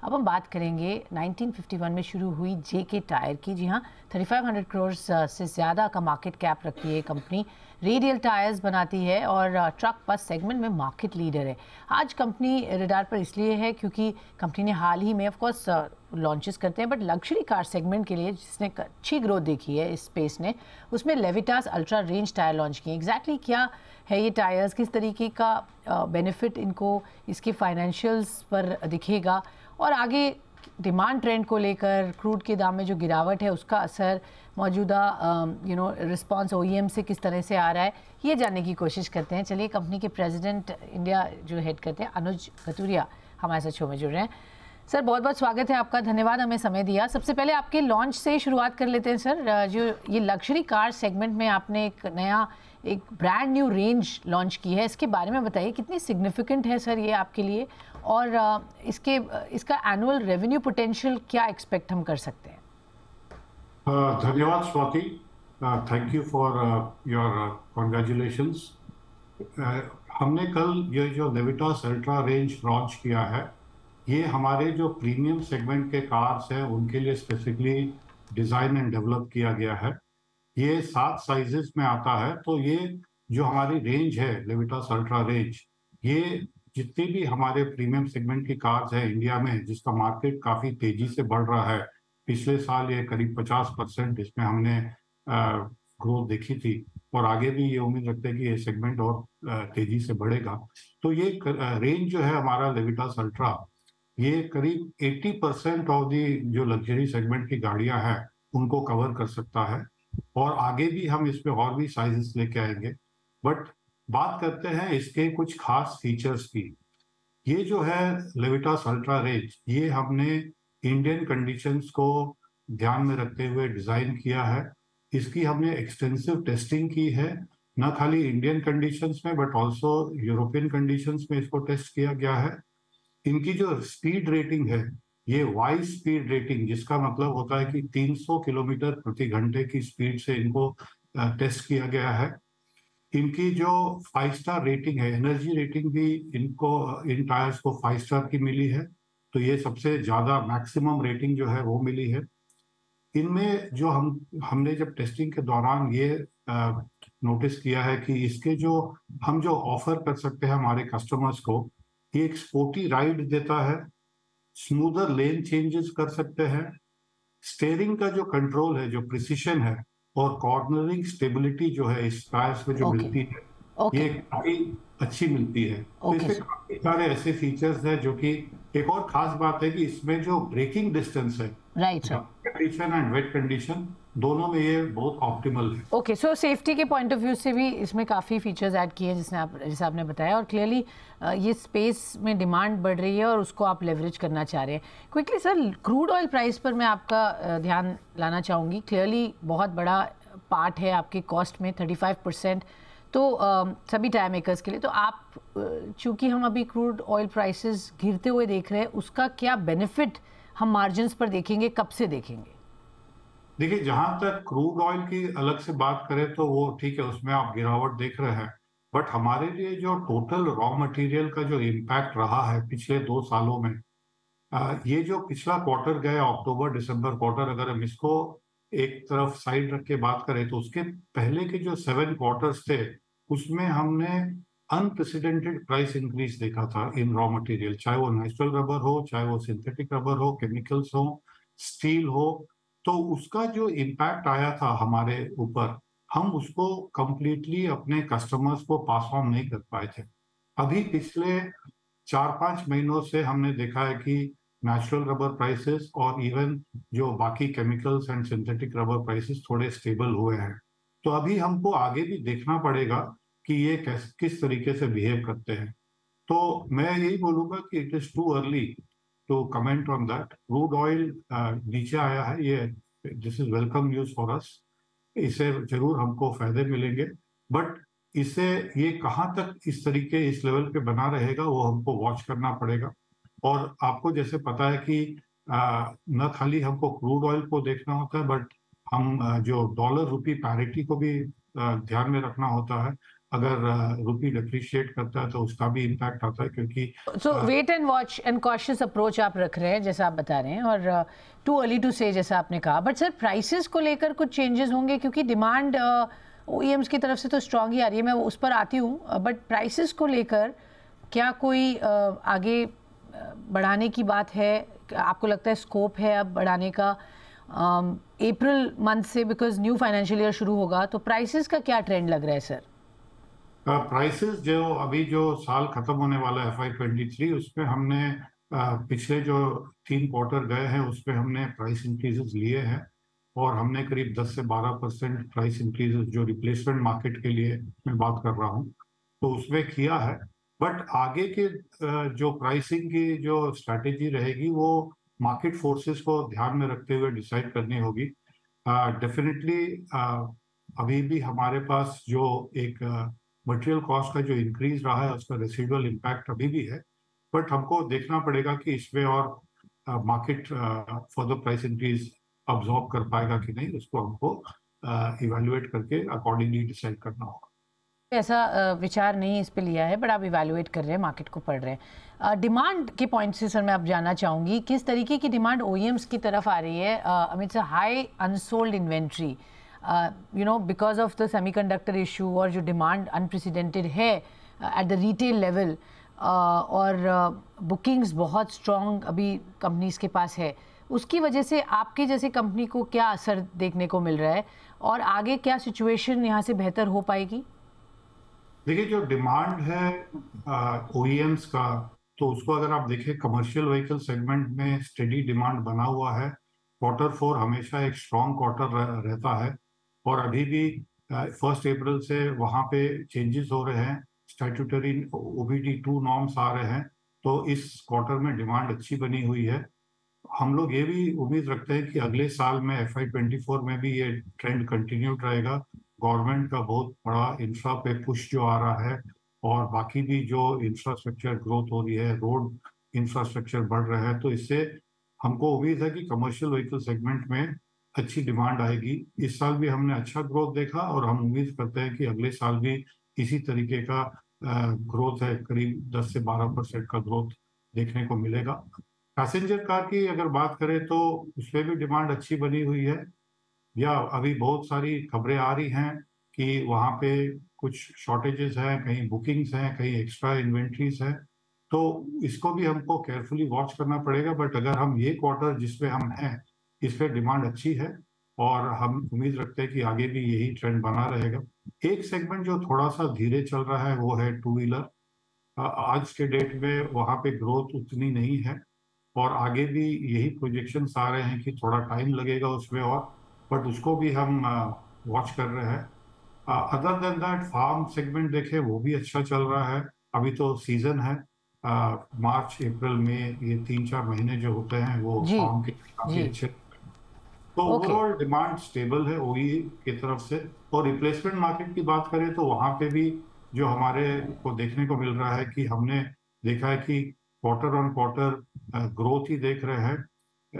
अब हम बात करेंगे 1951 में शुरू हुई जेके टायर की। जी हाँ, 3500 करोड़ से ज़्यादा का मार्केट कैप रखती है कंपनी। रेडियल टायर्स बनाती है और ट्रक बस सेगमेंट में मार्केट लीडर है। आज कंपनी रडार पर इसलिए है क्योंकि कंपनी ने हाल ही में ऑफ कोर्स लॉन्चेस करते हैं, बट लग्जरी कार सेगमेंट के लिए जिसने अच्छी ग्रोथ देखी है इस स्पेस ने, उसमें लेविटास अल्ट्रा रेंज टायर लॉन्च किए। एग्जैक्टली क्या है ये टायर्स, किस तरीके का बेनिफिट इनको इसके फाइनेंशियल्स पर दिखेगा, और आगे डिमांड ट्रेंड को लेकर क्रूड के दाम में जो गिरावट है उसका असर, मौजूदा रिस्पांस ओईएम से किस तरह से आ रहा है, ये जानने की कोशिश करते हैं। चलिए, कंपनी के प्रेसिडेंट इंडिया जो हेड करते हैं अनुज कतुरिया हमारे साथ शो में जुड़ रहे हैं। सर, बहुत बहुत स्वागत है आपका, धन्यवाद हमें समय दिया। सबसे पहले आपके लॉन्च से शुरुआत कर लेते हैं सर। जो ये लग्जरी कार सेगमेंट में आपने एक ब्रांड न्यू रेंज लॉन्च की है, इसके बारे में बताइए, कितनी सिग्निफिकेंट है सर ये आपके लिए, और इसका एनुअल रेवेन्यू पोटेंशियल क्या एक्सपेक्ट हम कर सकते हैं? धन्यवाद Swati, thank you for your congratulations. हमने कल ये जो लेविटास अल्ट्रा रेंज लॉन्च किया है, ये हमारे जो प्रीमियम सेगमेंट के कार्स हैं उनके लिए स्पेसिफिकली डिज़ाइन एंड डेवलप किया गया है। ये 7 साइजेस में आता है। तो ये जो हमारी रेंज है लेविटास अल्ट्रा रेंज, ये जितनी भी हमारे प्रीमियम सेगमेंट की कार्स है इंडिया में, जिसका मार्केट काफ़ी तेज़ी से बढ़ रहा है, पिछले साल ये करीब 50% इसमें हमने ग्रोथ देखी थी, और आगे भी ये उम्मीद रखते हैं कि ये सेगमेंट और तेज़ी से बढ़ेगा। तो ये रेंज जो है हमारा लेविटास अल्ट्रा, ये करीब 80% ऑफ दी जो लग्जरी सेगमेंट की गाड़ियां हैं उनको कवर कर सकता है, और आगे भी हम इसमें और भी साइजेस लेके आएंगे। बट बात करते हैं इसके कुछ खास फीचर्स की। ये जो है लेविटास अल्ट्रा रेंज, ये हमने इंडियन कंडीशंस को ध्यान में रखते हुए डिज़ाइन किया है। इसकी हमने एक्सटेंसिव टेस्टिंग की है, न खाली इंडियन कंडीशंस में बट ऑल्सो यूरोपियन कंडीशंस में इसको टेस्ट किया गया है। इनकी जो स्पीड रेटिंग है, ये वाई स्पीड रेटिंग, जिसका मतलब होता है कि 300 किलोमीटर प्रति घंटे की स्पीड से इनको टेस्ट किया गया है। इनकी जो 5 स्टार रेटिंग है, एनर्जी रेटिंग भी इनको, इन टायर्स को 5 स्टार की मिली है। तो ये सबसे ज़्यादा मैक्सिमम रेटिंग जो है वो मिली है। इनमें जो हमने जब टेस्टिंग के दौरान ये नोटिस किया है कि इसके हम जो ऑफर कर सकते हैं हमारे कस्टमर्स को, ये एक स्पोर्टी राइड देता है, स्मूदर लेन चेंजेस कर सकते हैं, स्टीयरिंग का जो कंट्रोल है, जो प्रिसिशन है, और कॉर्नरिंग स्टेबिलिटी जो है इस टायर्स में जो मिलती है, ये काफी अच्छी मिलती है। तो इसमें काफी सारे ऐसे फीचर्स हैं जो कि, एक और खास बात है कि इसमें जो ब्रेकिंग डिस्टेंस है, right, condition and wait condition दोनों में ये बहुत ऑप्टिमल है। ओके, सो सेफ्टी के पॉइंट ऑफ व्यू से भी इसमें काफ़ी फीचर्स ऐड किए हैं जैसे आपने बताया, और क्लियरली ये स्पेस में डिमांड बढ़ रही है और उसको आप लेवरेज करना चाह रहे हैं। Quickly sir, crude oil price पर मैं आपका ध्यान लाना चाहूँगी। क्लियरली बहुत बड़ा पार्ट है आपके कॉस्ट में, 35%, तो सभी टायर मेकर्स के लिए। तो आप, चूँकि हम अभी क्रूड ऑयल प्राइसेस गिरते हुए देख रहे हैं, उसका क्या बेनिफिट हम मार्जिन्स पर देखेंगे, कब से देखेंगे? देखिए, जहां तक क्रूड ऑयल की अलग से बात करें तो वो ठीक है, उसमें आप गिरावट देख रहे हैं। बट हमारे लिए जो टोटल रॉ मटेरियल का जो इम्पैक्ट रहा है पिछले 2 सालों में, ये जो पिछला क्वार्टर गया, अक्टूबर दिसंबर क्वार्टर, अगर हम इसको एक तरफ साइड रख के बात करें, तो उसके पहले के जो 7 क्वार्टर्स थे, उसमें हमने अनप्रेसिडेंटेड प्राइस इंक्रीज देखा था इन रॉ मटेरियल, चाहे वो नेचुरल रबर हो, चाहे वो सिंथेटिक रबर हो, केमिकल्स हो, स्टील हो। तो उसका जो इम्पैक्ट आया था हमारे ऊपर, हम उसको कंप्लीटली अपने कस्टमर्स को पास ऑन नहीं कर पाए थे। अभी पिछले 4-5 महीनों से हमने देखा है कि नेचुरल रबर प्राइसेस और इवन जो बाकी chemicals and synthetic rubber prices थोड़े स्टेबल हुए हैं। तो अभी हमको आगे भी देखना पड़ेगा कि ये किस तरीके से बिहेव करते हैं। तो मैं यही बोलूंगा कि it is too early to comment on that. Crude oil नीचे आया है, ये this is welcome news for us. इससे जरूर हमको फायदे मिलेंगे, बट इससे ये कहाँ तक इस तरीके, इस लेवल पे बना रहेगा, वो हमको वॉच करना पड़ेगा। और आपको जैसे पता है कि न खाली हमको क्रूड ऑयल को देखना होता है, बट हम जो डॉलर रुपी पैरिटी को भी ध्यान में रखना होता है। अगर रुपी डिप्रिशिएट करता है तो उसका भी इम्पैक्ट आता है, क्योंकि so wait and watch and cautious approach आप रख रहे हैं जैसा आप बता रहे हैं, और टू अर्ली टू से जैसा आपने कहा। बट सर प्राइसेस को लेकर कुछ चेंजेस होंगे, क्योंकि डिमांड ओईएम्स की तरफ से तो स्ट्रांग ही आ रही है, मैं उस पर आती हूँ, बट प्राइसेस को लेकर क्या कोई आगे बढ़ाने की बात है? आपको लगता है स्कोप है अब बढ़ाने का अप्रैल मंथ से, बिकॉज न्यू फाइनेंशियल ईयर शुरू होगा, तो प्राइसेस का क्या ट्रेंड लग रहा है सर? प्राइसेस जो अभी जो साल खत्म होने वाला है FY23, उसमें हमने पिछले जो 3 क्वार्टर गए हैं उसमें हमने प्राइस इंक्रीजेस लिए हैं, और हमने करीब 10 से 12% प्राइस इंक्रीजेस जो रिप्लेसमेंट मार्केट के लिए मैं बात कर रहा हूँ तो उसमें किया है। बट आगे के जो प्राइसिंग की जो स्ट्रैटेजी रहेगी वो मार्केट फोर्सेस को ध्यान में रखते हुए डिसाइड करनी होगी। डेफिनेटली अभी भी हमारे पास जो एक मटेरियल कॉस्ट का जो इंक्रीज रहा है उसका रेसिडुअल इम्पैक्ट अभी भी है, बट हमको देखना पड़ेगा कि इसमें और market further price increase absorb कर पाएगा कि नहीं, उसको हमको इवेल्युएट करके अकॉर्डिंगली डिसाइड करना होगा। ऐसा विचार नहीं इस पे लिया है, बट आप इवैल्यूएट कर रहे हैं, मार्केट को पढ़ रहे हैं। डिमांड के पॉइंट से सर मैं अब जानना चाहूँगी, किस तरीके की डिमांड ओईएम्स की तरफ आ रही है? Amit, high unsold inventory, you know, because of the semiconductor issue, और जो डिमांड अनप्रेसिडेंटेड है एट द रिटेल लेवल, और बुकिंग्स बहुत स्ट्रॉन्ग अभी कंपनीज के पास है, उसकी वजह से आपके जैसे कंपनी को क्या असर देखने को मिल रहा है, और आगे क्या सिचुएशन यहाँ से बेहतर हो पाएगी? देखिए, जो डिमांड है ओईएम्स का, तो उसको अगर आप देखें कमर्शियल व्हीकल सेगमेंट में स्टेडी डिमांड बना हुआ है। Q4 हमेशा एक स्ट्रॉन्ग क्वार्टर रहता है, और अभी भी 1 अप्रैल से वहाँ पे चेंजेस हो रहे हैं, स्टैट्यूटरी OBD2 नॉर्म्स आ रहे हैं, तो इस क्वार्टर में डिमांड अच्छी बनी हुई है। हम लोग ये भी उम्मीद रखते हैं कि अगले साल में FY24 में भी ये ट्रेंड कंटिन्यूड रहेगा। गवर्नमेंट का बहुत बड़ा इंफ्रा पे पुश जो आ रहा है, और बाकी भी जो इंफ्रास्ट्रक्चर ग्रोथ हो रही है, रोड इंफ्रास्ट्रक्चर बढ़ रहा है, तो इससे हमको उम्मीद है कि कमर्शियल व्हीकल सेगमेंट में अच्छी डिमांड आएगी। इस साल भी हमने अच्छा ग्रोथ देखा, और हम उम्मीद करते हैं कि अगले साल भी इसी तरीके का ग्रोथ है, करीब 10 से 12% का ग्रोथ देखने को मिलेगा। पैसेंजर कार की अगर बात करें तो उसमें भी डिमांड अच्छी बनी हुई है, या अभी बहुत सारी खबरें आ रही हैं कि वहाँ पे कुछ शॉर्टेजेस हैं, कहीं बुकिंग्स हैं, कहीं एक्स्ट्रा इन्वेंट्रीज है, तो इसको भी हमको केयरफुली वॉच करना पड़ेगा। बट अगर हम ये क्वार्टर जिसमें हम हैं इस पे डिमांड अच्छी है, और हम उम्मीद रखते हैं कि आगे भी यही ट्रेंड बना रहेगा। एक सेगमेंट जो थोड़ा सा धीरे चल रहा है वो है टू व्हीलर। आज के डेट में वहाँ पे ग्रोथ उतनी नहीं है, और आगे भी यही प्रोजेक्शंस आ रहे हैं कि थोड़ा टाइम लगेगा उसमें, और बट उसको भी हम वॉच कर रहे हैं। Other than that farm segment देखें वो भी अच्छा चल रहा है। अभी तो सीजन है, मार्च अप्रैल में ये 3-4 महीने जो होते हैं वो जी फार्म के काफी जी, अच्छे। तो ओके। ओवरऑल डिमांड स्टेबल है ओई की तरफ से। और रिप्लेसमेंट मार्केट की बात करें तो वहां पे भी जो हमारे को देखने को मिल रहा है कि हमने देखा है कि क्वार्टर ऑन क्वार्टर ग्रोथ ही देख रहे हैं।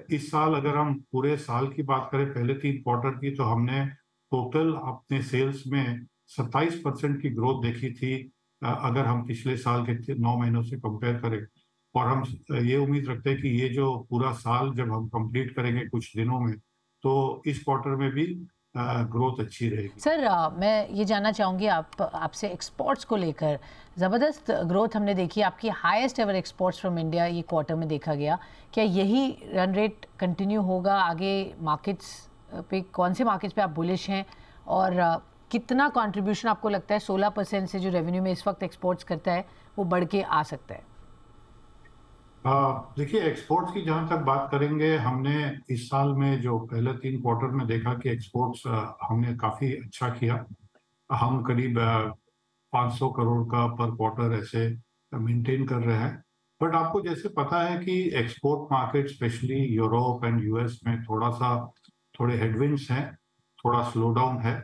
इस साल अगर हम पूरे साल की बात करें, पहले 3 क्वार्टर की, तो हमने टोटल अपने सेल्स में 27% की ग्रोथ देखी थी, अगर हम पिछले साल के 9 महीनों से कंपेयर करें। और हम ये उम्मीद रखते हैं कि ये जो पूरा साल जब हम कंप्लीट करेंगे कुछ दिनों में, तो इस क्वार्टर में भी ग्रोथ अच्छी रहेगी। सर मैं ये जानना चाहूँगी आपसे एक्सपोर्ट्स को लेकर, ज़बरदस्त ग्रोथ हमने देखी, आपकी highest ever exports from India ये क्वार्टर में देखा गया। क्या यही रन रेट कंटिन्यू होगा आगे? मार्केट्स पे कौन से मार्केट्स पे आप बुलिश हैं, और कितना कंट्रीब्यूशन आपको लगता है 16% से जो रेवेन्यू में इस वक्त एक्सपोर्ट्स करता है वो बढ़ के आ सकता है? देखिए, एक्सपोर्ट्स की जहां तक बात करेंगे, हमने इस साल में जो पहले 3 क्वार्टर में देखा कि एक्सपोर्ट्स हमने काफी अच्छा किया। हम करीब 500 करोड़ का पर क्वार्टर ऐसे मेंटेन कर रहे हैं। बट आपको जैसे पता है कि export market specially Europe and US में थोड़े हेडविंड्स हैं, थोड़ा स्लो डाउन है।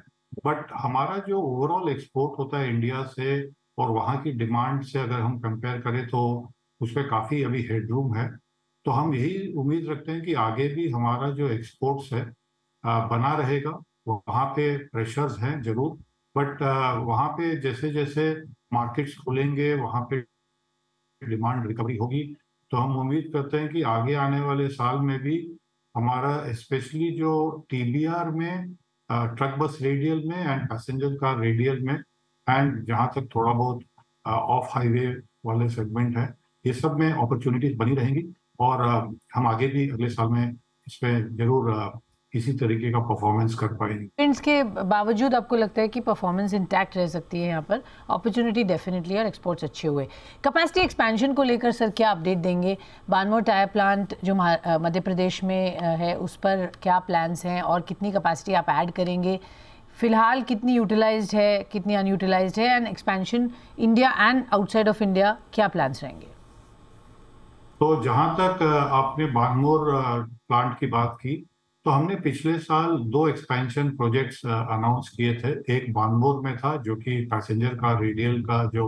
बट हमारा जो ओवरऑल एक्सपोर्ट होता है इंडिया से, और वहाँ की डिमांड से अगर हम कंपेयर करें, तो उसमें काफी अभी हेडरूम है। तो हम यही उम्मीद रखते हैं कि आगे भी हमारा जो एक्सपोर्ट्स है बना रहेगा। वहाँ पे प्रेशर्स हैं जरूर, बट वहाँ पे जैसे जैसे मार्केट्स खुलेंगे, वहाँ पे डिमांड रिकवरी होगी, तो हम उम्मीद करते हैं कि आगे आने वाले साल में भी हमारा स्पेशली जो टीबीआर में, ट्रक बस रेडियल में एंड पैसेंजर कार रेडियल में, एंड जहाँ तक थोड़ा बहुत ऑफ हाईवे वाले सेगमेंट है, ये सब में अपॉर्चुनिटीज बनी रहेंगी। और हम आगे भी अगले साल में इसमें जरूर इसी तरीके का परफॉर्मेंस कर पाएंगे। ट्रेंड्स के बावजूद आपको लगता है कि परफॉर्मेंस इंटैक्ट रह सकती है यहाँ पर? अपॉर्चुनिटी डेफिनेटली, और एक्सपोर्ट्स अच्छे हुए। कैपेसिटी एक्सपेंशन को लेकर सर क्या अपडेट देंगे? बानमोर टायर प्लांट जो मध्य प्रदेश में है, उस पर क्या प्लान्स हैं और कितनी कैपेसिटी आप ऐड करेंगे? फिलहाल कितनी यूटिलाइज्ड है, कितनी अनयूटिलाइज्ड है, and expansion India and outside of India क्या प्लान्स रहेंगे? तो जहाँ तक आपने बानमोर प्लांट की बात की, तो हमने पिछले साल 2 एक्सपेंशन प्रोजेक्ट्स अनाउंस किए थे। एक बानमोर में था, जो कि पैसेंजर का रेडियल का जो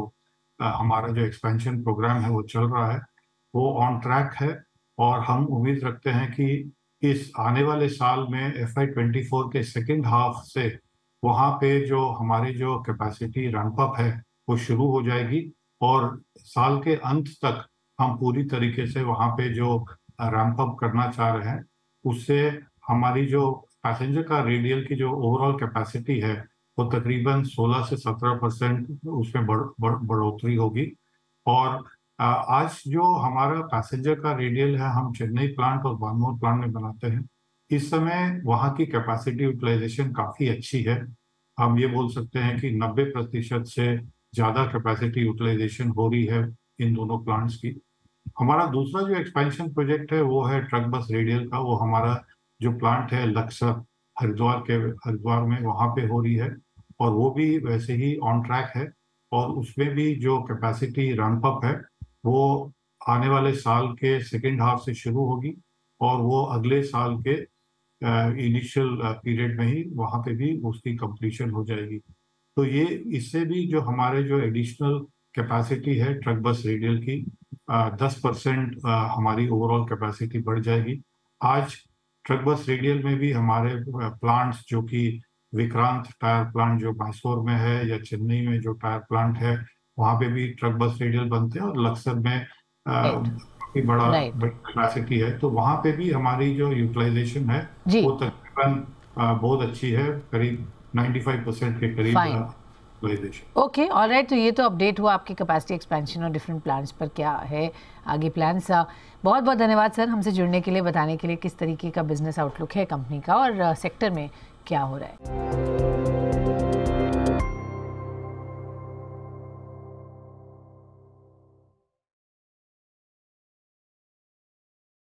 हमारा जो एक्सपेंशन प्रोग्राम है वो चल रहा है, वो ऑन ट्रैक है। और हम उम्मीद रखते हैं कि इस आने वाले साल में FY24 के सेकेंड हाफ से वहाँ पे जो हमारी जो कैपेसिटी रैंप अप है वो शुरू हो जाएगी, और साल के अंत तक हम पूरी तरीके से वहाँ पे जो रैंप अप करना चाह रहे हैं, उससे हमारी जो पैसेंजर का रेडियल की जो ओवरऑल कैपेसिटी है वो तकरीबन 16 से 17% उसमें बढ़ोतरी होगी। और आज जो हमारा पैसेंजर का रेडियल है, हम चेन्नई प्लांट और बानमोर प्लांट में बनाते हैं। इस समय वहाँ की कैपेसिटी यूटिलाइजेशन काफ़ी अच्छी है। हम ये बोल सकते हैं कि 90% से ज़्यादा कैपेसिटी यूटिलाइजेशन हो रही है इन दोनों प्लांट्स की। हमारा दूसरा जो एक्सपेंशन प्रोजेक्ट है वो है ट्रक बस रेडियल का। वो हमारा जो प्लांट है लक्सर हरिद्वार में वहाँ पे हो रही है, और वो भी वैसे ही ऑन ट्रैक है। और उसमें भी जो कैपेसिटी रैंप अप है वो आने वाले साल के सेकेंड हाफ से शुरू होगी, और वो अगले साल के इनिशियल पीरियड में ही वहाँ पे भी उसकी कंप्लीशन हो जाएगी। तो ये इससे भी जो हमारे जो एडिशनल कैपेसिटी है ट्रक बस रेडियल की, 10% हमारी ओवरऑल कैपेसिटी बढ़ जाएगी। आज ट्रक बस रेडियल में भी हमारे प्लांट्स, जो कि विक्रांत टायर प्लांट जो मैसूर में है, या चेन्नई में जो टायर प्लांट है, वहाँ पे भी ट्रक बस रेडियल बनते हैं। और लक्सर में काफी बड़ा कैपेसिटी है, तो वहाँ पे भी हमारी जो यूटिलाइजेशन है वो तकरीबन बहुत अच्छी है, करीब 95% के करीब। Okay, alright. तो ये तो अपडेट हुआ आपकी कैपेसिटी एक्सपेंशन और डिफरेंट प्लान्स पर क्या है आगे प्लान्स। बहुत बहुत धन्यवाद सर हमसे जुड़ने के लिए, बताने के लिए किस तरीके का बिजनेस आउटलुक है कंपनी का और सेक्टर में क्या हो रहा है।